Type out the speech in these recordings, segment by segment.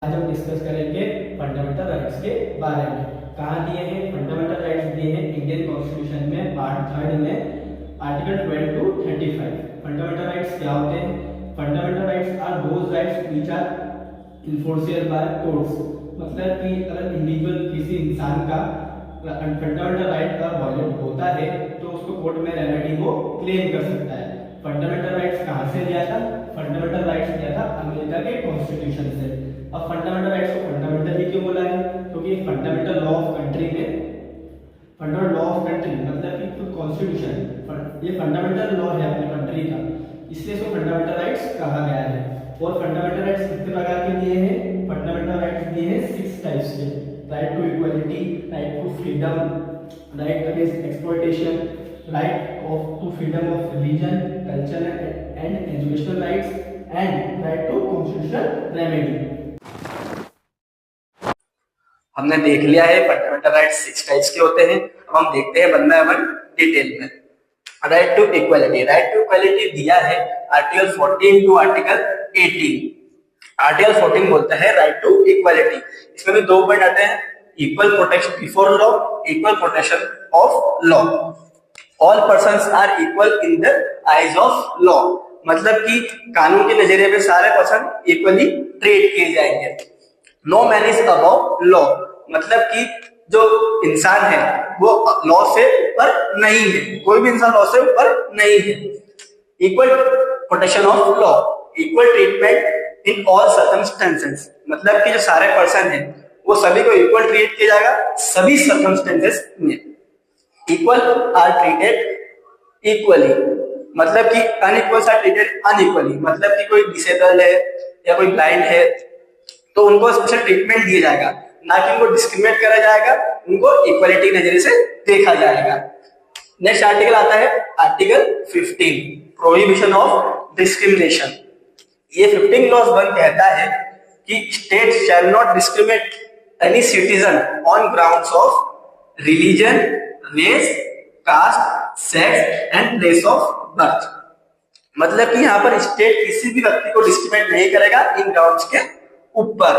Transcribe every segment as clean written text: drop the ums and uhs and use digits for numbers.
आज हम डिस्कस करेंगे फंडामेंटल राइट्स के बारे में। कहाँ दिए हैं फंडामेंटल राइट्स? दिए हैं इंडियन कॉन्स्टिट्यूशन में पार्ट 3 में आर्टिकल 12 to 35। फंडामेंटल राइट्स क्या होते हैं? Fundamental rights are those rights which are enforceable by courts. मतलब कि अगर इंडिविजुअल किसी इंसान का फंडामेंटल राइट का वायलेट होता है तो उसको कोर्ट में रेमेडी वो क्लेम कर सकता है। फंडामेंटल राइट्स कहाँ से लिया था? फंडामेंटल राइट्स लिया था अमेरिका के कॉन्स्टिट्यूशन से। अब फंडामेंटल राइट्स को फंडामेंटल ही क्यों बोला है? क्योंकि फंडामेंटल लॉ ऑफ कंट्री में फंडामेंटल लॉ ऑफ कंट्री मतलब कि कॉन्स्टिट्यूशन ये फंडामेंटल लॉ है अपने कंट्री का, इसलिए इसको फंडामेंटल राइट्स कहा गया है। और फंडामेंटल राइट्स कितने प्रकार के दिए हैं? फंडामेंटल राइट्स दिए हैं 6 टाइप्स के। Right to equality, right to freedom, right against exploitation, right of to freedom of religion, culture and educational rights and right to constitutional remedy. हमने देख लिया है फंडामेंटल राइट्स 6 टाइप्स के होते हैं। अब हम देखते हैं वन बाय वन डिटेल में। Right to equality, right to equality दिया है आर्टिकल 14 टू आर्टिकल 18। आर्टिकल 14 बोलता है राइट टू इक्वालिटी। इसमें भी 2 पॉइंट आते हैं, equal protection before law, equal protection of law. All persons are equal in the eyes of law, मतलब कि कानून के नजरिए में सारे पर्सन इक्वली ट्रीट किए जाएंगे। No man is above law, मतलब कि जो इंसान है वो लॉ से ऊपर नहीं है, कोई भी इंसान लॉ से ऊपर नहीं है। Equal protection of law, equal treatment in all circumstances, मतलब कि जो सारे पर्सन हैं वो सभी को इक्वल ट्रीट किया जाएगा सभी सर्कमस्टेंसेस में। इक्वल आर ट्रीटेड इक्वली, मतलब कि अनइक्वल्स आर ट्रीटेड अनइक्वली, मतलब कि कोई डिसेबल है या कोई ब्लाइंड है तो उनको स्पेशल ट्रीटमेंट दिया जाएगा, ना कि उनको डिस्क्रिमिनेट करा जाएगा, उनको इक्वालिटी के नजरिए से देखा जाएगा। नेक्स्ट आर्टिकल आता है आर्टिकल 15, प्रोहिबिशन ऑफ डिस्क्रिमिनेशन। ये 15 क्लॉज 1 कहता है कि state shall not discriminate any citizen on grounds of religion, race, caste, sex and place of birth. मतलब कि यहाँ पर स्टेट किसी भी व्यक्ति को डिस्क्रिमिनेट नहीं करेगा इन ग्राउंड्स के ऊपर।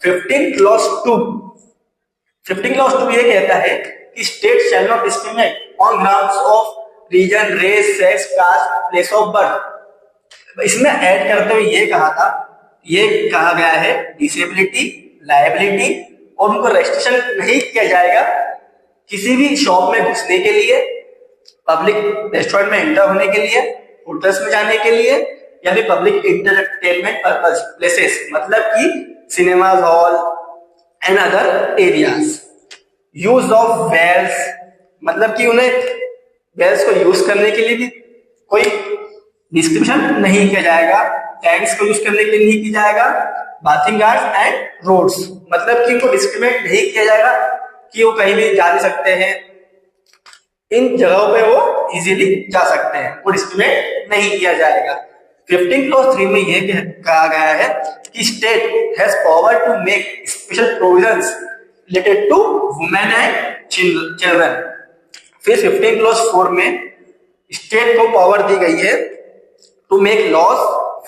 15 क्लॉज 2 ये कहता है कि state shall not discriminate on grounds of reason, race, sex, caste, place of birth. इसमें ऐड करते हुए ये कहा गया है डिसेबिलिटी, लायबिलिटी, और उनको रेस्ट्रिक्शन नहीं किया जाएगा किसी भी शॉप में घुसने के लिए, पब्लिक रेस्टोरेंट में एंटर होने के लिए, होटल्स में जाने के लिए, या फिर पब्लिक इंटरटेनमेंट पर्पस प्लेसेस, मतलब कि cinemas hall and other areas. Use of wells, मतलब कि उन्हें वेल्स को यूज करने के लिए भी कोई डिस्क्रिमिनेशन नहीं किया जाएगा। टैंक्स को यूज करने के लिए नहीं किया जाएगा। बाथिंग गार्ड्स एंड रोड्स, मतलब कि उनको डिस्क्रिमिनेट नहीं किया जाएगा कि वो कहीं भी जा नहीं सकते हैं, इन जगहों पे वो इजीली जा सकते हैं, वो डिस्क्रिमिनेट नहीं किया जाएगा। 15 क्लॉज 3 में यह कहा गया है कि state has power to make special provisions related to women and children. फिर 15 क्लॉज 4 में स्टेट को पावर दी गई है to make laws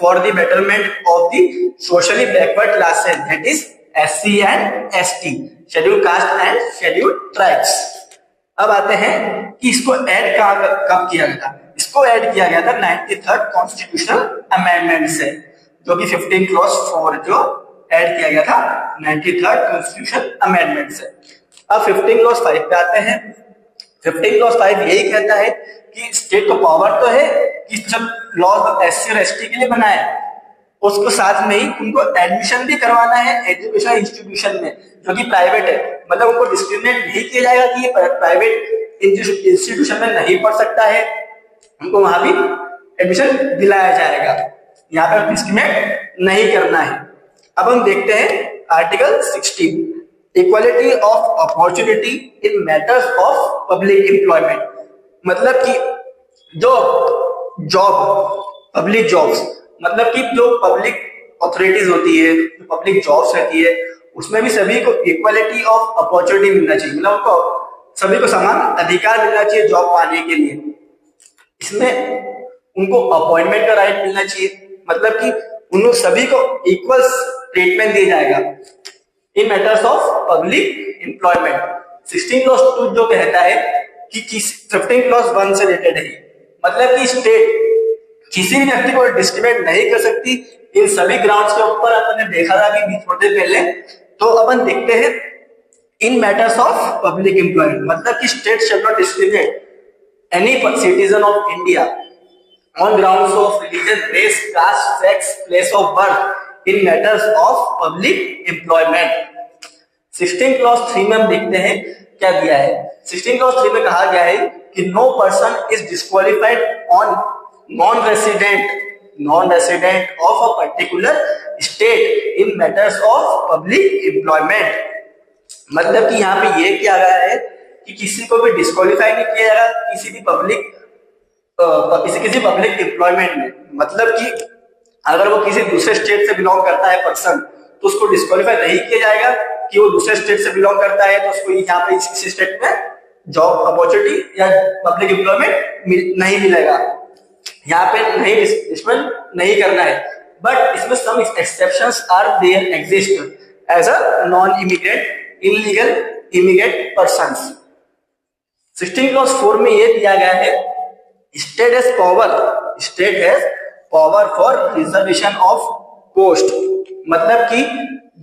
for the betterment of the socially backward classes, that is SC and ST, schedule caste and schedule tribes. अब आते हैं कि इसको ऐड कब किया गया था? इसको ऐड किया गया था 93rd कॉन्स्टिट्यूशनल अमेंडमेंट से, जो कि 15 क्लॉज 4 जो ऐड किया गया था 93rd कॉन्स्टिट्यूशनल अमेंडमेंट से। अब 15 क्लॉज 5 पे आते हैं। 15 क्लॉज 5 यही कहता है कि स्टेट को पावर तो है कि जब लॉज SC और ST के लिए बनाए उसको साथ में ही उनको एडमिशन भी करवाना है एजुकेशन इंस्टीट्यूशन में जो कि प्राइवेट है, मतलब उनको डिस्क्रिमिनेट नहीं किया जाएगा कि ये प्राइवेट इंस्टीट्यूशन में नहीं पढ़ सकता है, उनको वहां भी एडमिशन दिलाया जाएगा। यहाँ पर डिस्क्रिमिनेट नहीं करना है। अब हम देखते हैं article 16, equality of opportunity in matters of public employment, मतलब कि जो पब्लिक जॉब्स, मतलब कि जो पब्लिक अथॉरिटीज होती है, जो पब्लिक जॉब्स रहती है, उसमें भी सभी को इक्वालिटी ऑफ अपॉर्चुनिटी मिलना चाहिए, मतलब उनको सभी को समान अधिकार मिलना चाहिए जॉब पाने के लिए। इसमें उनको अपॉइंटमेंट का राइट मिलना चाहिए, मतलब कि उन सभी को इक्वल ट्रीटमेंट दिया जाएगा in matters of public employment. 16 clause 2 जो कहता है कि 15 क्लॉज 1 से रिलेटेड है, मतलब कि स्टेट किसी भी व्यक्ति को डिस्क्रिमिनेट नहीं कर सकती इन सभी ग्राउंड्स के ऊपर। अपन ने देखा था कि थोड़ी देर पहले, तो अपन देखते हैं इन मैटर्स ऑफ पब्लिक एम्प्लॉयमेंट, मतलब कि state shall not discriminate any citizen of India on grounds of religion, race, caste, sex, place of birth in matters of public employment। 16 clause 3 में हम देखते हैं क्या दिया है। 16 क्लॉज 3 में कहा गया है कि no person is disqualified on non resident of a particular state in matters of public employment. मतलब कि यहाँ पे ये किया गया है कि किसी को भी डिस्क्वालीफाई नहीं किया जाएगा किसी पब्लिक एम्प्लॉयमेंट में। मतलब कि अगर वो किसी दूसरे स्टेट से बिलोंग करता है पर्सन, तो उसको डिस्क्वालीफाई नहीं किया जाएगा कि वो दूसरे स्टेट से बिलोंग करता है तो उसको यहाँ पे इस स्टेट में जॉब अपॉर्चुनिटी या पब्लिक एम्प्लॉयमेंट नहीं मिलेगा, यहाँ पे नहीं करना है। बट इसमें some exceptions are there exist as a non immigrant illegal immigrant persons. 16 clause 4 में यह दिया गया है state has power for reservation of post. मतलब कि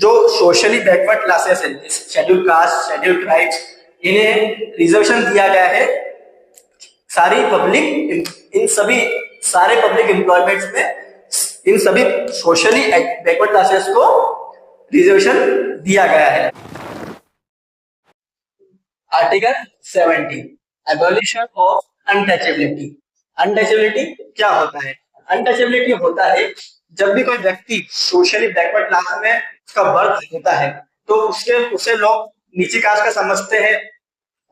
जो सोशली बैकवर्ड क्लासेस है, शेड्यूल कास्ट, शेड्यूल ट्राइब्स, इन्हें रिजर्वेशन दिया गया है सारे पब्लिक एम्प्लॉयमेंट्स में। इन सभी सोशली बैकवर्ड क्लासेस को रिजर्वेशन दिया गया है। Article 70 abolition of untouchability. Untouchability क्या होता है? अनटचेबिलिटी होता है जब भी कोई व्यक्ति सोशली बैकवर्ड क्लास में उसका बर्थ होता है तो उसे लोग नीची कास्ट का समझते हैं,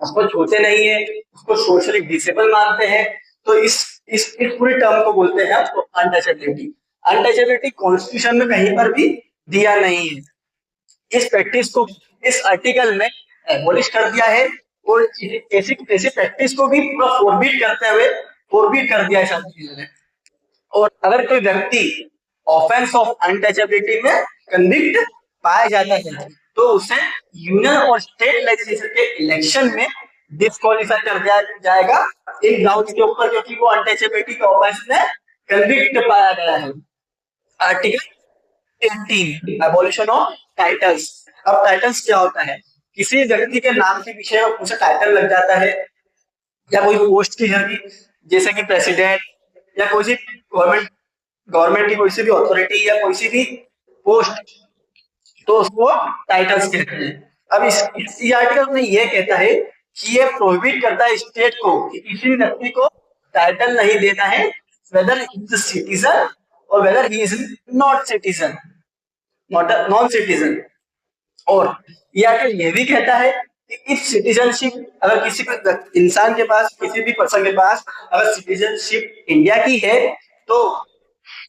उसको छूते नहीं है, उसको सोशली डिसेबल मानते हैं। तो इस पूरी टर्म को बोलते हैं उसको अनटचेबिलिटी। अनटचेबिलिटी कॉन्स्टिट्यूशन में कहीं पर भी दिया नहीं है। इस प्रैक्टिस को इस आर्टिकल में एबॉलिश कर दिया है और ऐसी प्रैक्टिस को भी पूरा फोरबिड कर दिया है शास्त्री ने। और अगर कोई व्यक्ति ऑफेंस ऑफ अनटचेबिलिटी में कन्विक्ट पाया जाता है तो उसे यूनियन और स्टेट लेजिस्लेचर के इलेक्शन में डिस्क्वालीफाई कर दिया जाएगा इन ग्राउंड्स के ऊपर, क्योंकि वो अनटचेबिलिटी के ऑफेंस में कन्विक्ट पाया गया है। Article 18 abolition of titles. अब टाइटल्स क्या होता है? किसी व्यक्ति के नाम के पीछे उसे टाइटल लग जाता है या कोई पोस्ट की है, जैसे कि प्रेसिडेंट या कोई सी गवर्नमेंट की कोई सी भी अथॉरिटी या कोई सी भी पोस्ट, तो उसको टाइटल्स कहते हैं। अब इस आर्टिकल में ये कहता है कि ये प्रोहिबिट करता है स्टेट को कि किसी भी व्यक्ति को टाइटल नहीं देना है, वेदर ही इज सिटीजन और weather he is not citizen, non citizen. और ये आर्टिकल ये भी कहता है कि इफ सिटीजनशिप, अगर किसी इंसान के पास, किसी भी पर्सन के पास अगर सिटीजनशिप इंडिया की है तो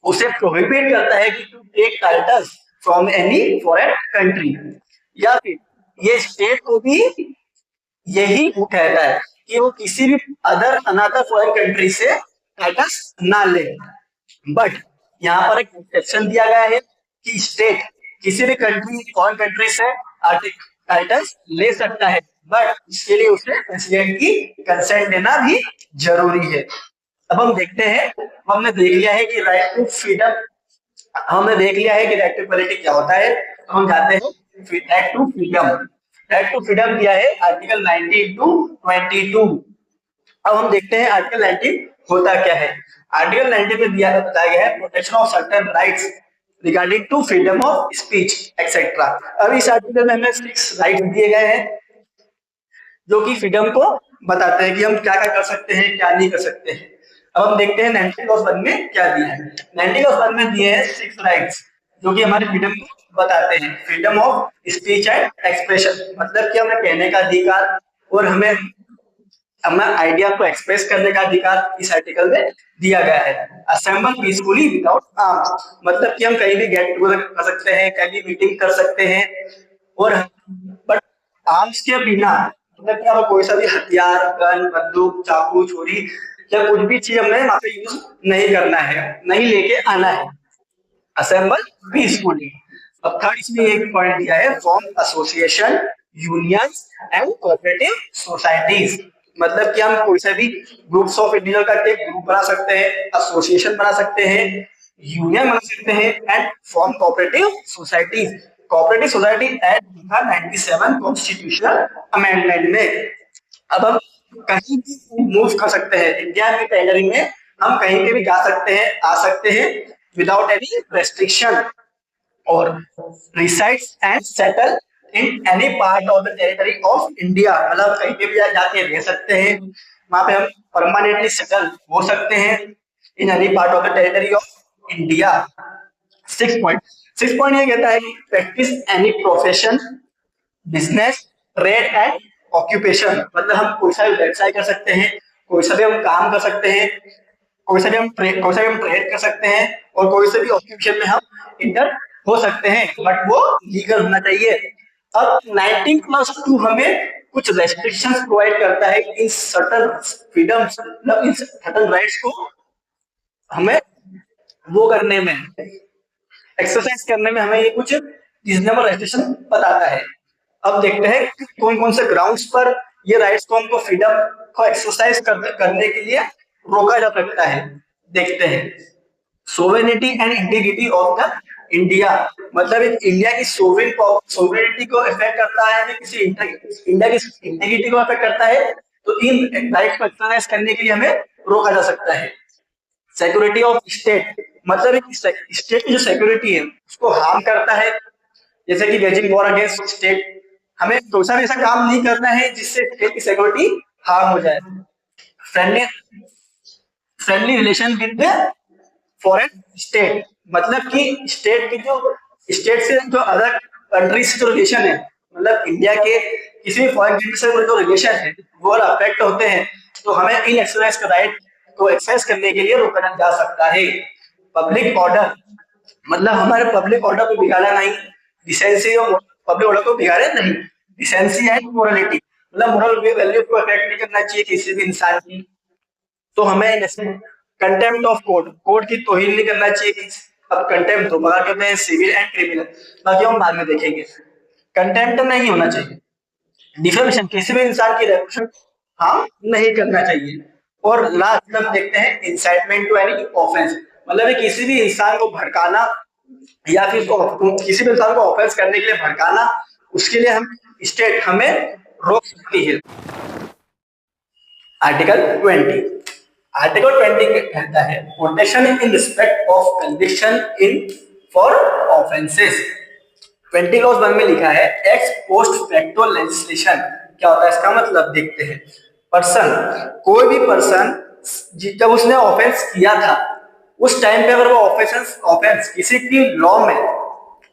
उसे प्रोहिबिट करता है कि to take titles from any foreign country. या फिर ये स्टेट को भी यही कहता है कि वो किसी भी अनदर फॉरेन कंट्री से टाइटल्स ना ले। बट यहाँ पर एक एक्सेप्शन दिया गया है कि स्टेट किसी भी फॉरेन कंट्री से टाइटल्स ले सकता है, बट इसके लिए उसे प्रेसिडेंट की कंसेंट लेना भी जरूरी है। अब हम देखते हैं, हमने देख लिया है कि राइट टू फ्रीडम, हमने देख लिया है कि राइट टू इक्वालिटी क्या होता है। तो हम जाते हैं right to freedom. Right to freedom दिया है आर्टिकल 19 टू 22। अब हम देखते हैं आर्टिकल 19 होता क्या है। आर्टिकल 19 में बताया गया है protection of certain rights regarding to freedom of speech etcetera. अब इस आर्टिकल में हमें 6 राइट्स दिए गए हैं जो कि फ्रीडम को बताते हैं कि हम क्या क्या कर सकते हैं, क्या नहीं कर सकते हैं। अब हम देखते हैं 19 क्लॉज 1 में क्या दिया है। 19 क्लॉज 1 में दिए हैं 6 राइट्स जो कि हमारे फ्रीडम को बताते हैं। Freedom of speech and expression, मतलब कि हमें कहने का अधिकार और हमें अपना आइडिया को एक्सप्रेस करने का अधिकार इस आर्टिकल में दिया गया है। असेंबल पीसफुली विदाउट आर्म्स, मतलब कि हम कहीं भी गेट टुगेदर कर सकते हैं, कहीं भी मीटिंग कर सकते हैं, और बट आर्म्स के बिना, मतलब कि हमें कोई सा भी हथियार, गन, बंदूक, चाकू, छुरी या कुछ भी चीज हमने वहां पे यूज नहीं करना है, नहीं लेके आना है। Assemble peacefully. अब थर्ड इसमें एक पॉइंट दिया है, form association, unions and cooperative societies. मतलब कि हम कोई सा भी ग्रुप्स ऑफ इंडिविजुअल करके ग्रुप बना सकते हैं, एसोसिएशन बना सकते हैं, यूनियन बना सकते हैं and form cooperative societies. Cooperative society act था 97 कॉन्स्टिट्यूशनल अमेंडमेंट में। अब हम कहीं भी मूव कर सकते हैं, इंडिया में टेरिटरी में हम कहीं पे भी जा सकते हैं, आ सकते हैं विदाउट एनी रेस्ट्रिक्शन, और resides and settle in any part of the territory of India. मतलब कहीं पे भी जाके रह सकते हैं, वहां पे हम परमानेंटली सेटल हो सकते हैं in any part of the territory of India. Six point ये कहता है कि practice any profession, business, trade and occupation. मतलब हम कोई सा भी व्यवसाय कर सकते हैं, कोई सा भी हम काम कर सकते हैं, कोई सा भी हम ट्रेड कर सकते हैं, और कोई से भी ऑक्यूपेशन में हम इंटर हो सकते हैं, बट वो लीगल होना चाहिए। अब 19+2 हमें कुछ रेस्ट्रिक्शंस प्रोवाइड करता है इन सर्टेन फ्रीडम्स, मतलब इन सर्टेन राइट्स को हमें वो करने में, एक्सरसाइज करने में, हमें ये कुछ रीजनेबल रेस्ट्रिक्शन बताता है। अब देखते हैं कि कौन कौन से ग्राउंड्स पर ये राइट्स को हमको फ्रीडम को एक्सरसाइज करने के लिए रोका जा सकता है। देखते हैं, sovereignty and integrity of the India. मतलब इंडिया की सोवेरेनिटी को इफेक्ट करता है, किसी इंडिया की इंटीग्रिटी को इफेक्ट करता है, तो इन राइट्स को एक्सरसाइज करने के लिए हमें रोका जा सकता है। सिक्योरिटी ऑफ स्टेट, मतलब एक स्टेट की जो सिक्योरिटी है उसको हार्म करता है, जैसे कि वेजिंग वॉर अगेंस्ट स्टेट। हमें कोई सा ऐसा काम नहीं करना है जिससे स्टेट की सिक्योरिटी हार्म हो जाए। Friendly relation with foreign state, मतलब कि स्टेट की जो स्टेट से जो अदर कंट्री से जो रिलेशन है, मतलब इंडिया के किसी भी फॉरेन कंट्री से जो रिलेशन है वो अफेक्ट होते हैं, तो हमें इन एक्सरसाइज का राइट को एक्सरसाइज करने के लिए रोका जा सकता है। पब्लिक ऑर्डर, मतलब हमारे पब्लिक ऑर्डर को बिगाड़ा नहीं, डिसेंसी और पब्लिक ऑर्डर को बिगाड़े नहीं, डिसेंसी एंड मोरालिटी, मतलब मोरल वैल्यू को अफेक्ट नहीं करना चाहिए किसी भी इंसान की। तो हमें कंटेम्प्ट ऑफ कोर्ट की तौहीन नहीं करना चाहिए। अब कंटेम्प्ट दो प्रकार के होते हैं, सिविल एंड क्रिमिनल, बाकी हम बाद में देखेंगे। कंटेम्प्ट नहीं होना चाहिए, डिफेमेशन, किसी भी इंसान की रेपुटेशन हार्म नहीं करना चाहिए। और लास्ट में देखते हैं इंसाइटमेंट टू एनी ऑफेंस, मतलब किसी भी इंसान को भड़काना या फिर किसी भी इंसान को ऑफेंस करने के लिए भड़काना, उसके लिए हम स्टेट हमें रोक सकती है। आर्टिकल 20 कहता है protection in respect of conviction in for offences. 20 clause 1 में लिखा है एक्स पोस्ट फैक्टो लेजिस्लेशन। क्या होता है इसका मतलब, देखते हैं। पर्सन, कोई भी पर्सन जब उसने ऑफेंस किया था उस टाइम पे अगर वो ऑफेंस किसी की लॉ में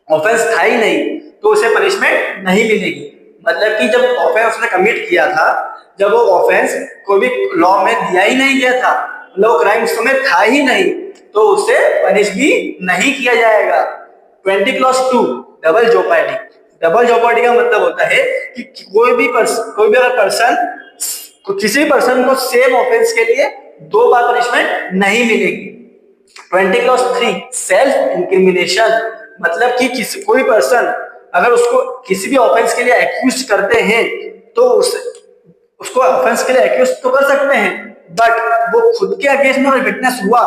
ऑफेंस था ही नहीं तो उसे पनिशमेंट नहीं मिलेगी। मतलब कि जब ऑफेंस उसने कमिट किया था, जब वो ऑफेंस कोई भी लॉ में दिया ही नहीं गया था, मतलब क्राइम उस समय था ही नहीं, तो उसे पनिश भी नहीं किया जाएगा। 20+2 डबल जॉपर्डी। डबल जॉपर्डी का मतलब होता है कि कोई भी अगर पर्सन किसी पर्सन को सेम ऑफेंस के लिए 2 बार पनिशमेंट नहीं मिलेगी। 20+3 सेल्फ इंक्रिमिनेशन, मतलब कि कोई पर्सन अगर उसको किसी भी ऑफेंस के लिए एक्यूज करते हैं तो उसको ऑफेंस के लिए एक्यूज तो कर सकते हैं, बट वो खुद के अगेंस्ट में विटनेस हुआ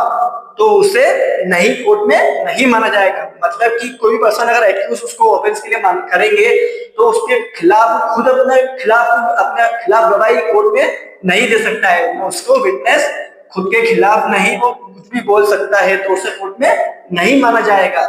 तो उसे नहीं कोर्ट में नहीं माना जाएगा। मतलब कि कोई भी पर्सन अगर एक्यूज उसको ऑफेंस के लिए करेंगे तो उसके खिलाफ खुद अपने खिलाफ गवाही कोर्ट में नहीं दे सकता है, उसको विटनेस खुद के खिलाफ नहीं, वो कुछ भी बोल सकता है, तो उसे कोर्ट में नहीं माना जाएगा।